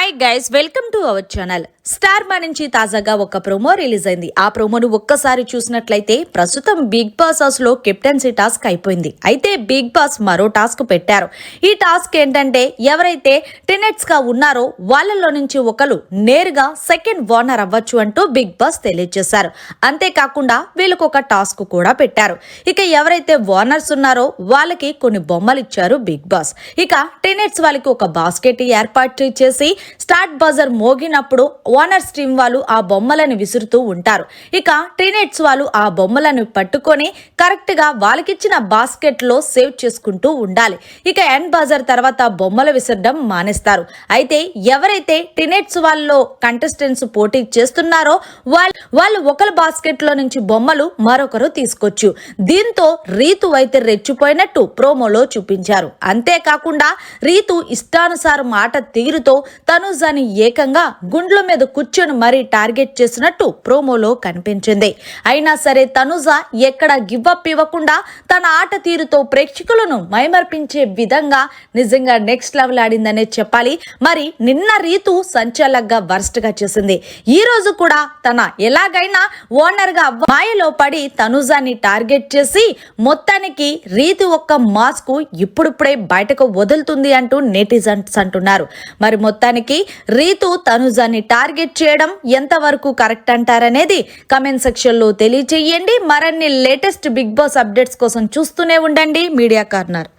Hi guys, welcome to our channel. Star మా నుంచి తాజాగా ఒక ప్రోమో రిలీజ్ అయింది. ఆ ప్రోమోను ఒక్కసారి చూసినట్లయితే ప్రస్తుతం బిగ్ బాస్ హౌస్ లో కెప్టెన్సీ టాస్క్ అయిపోయింది. అయితే బిగ్ బాస్ మరో టాస్క్ పెట్టారు. ఈ టాస్క్ ఏంటంటే ఎవరైతే టెనెట్స్ గా ఉన్నారో వాళ్ళలో నుంచి ఒకరు నేరుగా సెకండ్ ఓనర్ అవ్వచ్చు అంటూ బిగ్ బాస్ తెలియజేశారు. అంతేకాకుండా వీళ్ళకు ఒక టాస్క్ కూడా పెట్టారు. ఇక ఎవరైతే ఓనర్స్ ఉన్నారో వాళ్ళకి కొన్ని బొమ్మలు ఇచ్చారు బిగ్ బాస్. ఇక టెనెట్స్ వాళ్ళకి ఒక బాస్కెట్ ఏర్పాటు చేసి స్టార్ట్ బజర్ మోగినప్పుడు ఓనర్స్ టీమ్ వాళ్ళు ఆ బొమ్మలను విసురుతూ ఉంటారు. ఇక టీనేట్స్ వాళ్ళు ఆ బొమ్మలను పట్టుకొని కరెక్ట్ గా వాళ్ళకిచ్చిన బాస్కెట్ లో సేవ్ చేసుకుంటూ ఉండాలి. ఇక ఎండ్ బజర్ తర్వాత బొమ్మలు విసరడం మానేస్తారు. అయితే ఎవరైతే టీనేట్స్ వాళ్ళలో కంటెస్టెంట్స్ పోటీ చేస్తున్నారో వాళ్ళు ఒకరి బాస్కెట్ లో నుంచి బొమ్మలు మరొకరు తీసుకోవచ్చు. దీంతో రీతు అయితే రెచ్చిపోయినట్టు ప్రోమోలో చూపించారు. అంతేకాకుండా రీతు ఇష్టానుసారం మాట తీరుతో తనుజాని ఏకంగా గుండ్ల మీద కూర్చొని మరీ టార్గెట్ చేసినట్టు ప్రోమోలో కనిపించింది. అయినా సరే తనుజ ఎక్కడ గివ్ అప్ ఇవ్వకుండా తన ఆట తీరుతో ప్రేక్షకులను మైమర్పించే విధంగా నిజంగా నెక్స్ట్ లెవెల్ ఆడిందనే చెప్పాలి. మరి నిన్న రీతు సంచలనంగా వర్స్ట్ గా చేసింది. ఈ రోజు కూడా తన ఎలాగైనా ఓనర్ గా మాయలో పడి తనుజాని టార్గెట్ చేసి మొత్తానికి రీతు ఒక్క మాస్క్ ఇప్పుడిప్పుడే బయటకు వదులుతుంది అంటూ నెటిజన్స్ అంటున్నారు. మరి మొత్తానికి రీతు తనుజాని టార్గెట్ చేయడం ఎంతవరకు కరెక్ట్ అంటారనేది కమెంట్ సెక్షన్ లో తెలియజేయండి. మరిన్ని లేటెస్ట్ బిగ్ బాస్ అప్డేట్స్ కోసం చూస్తూనే ఉండండి మీడియా కార్నర్.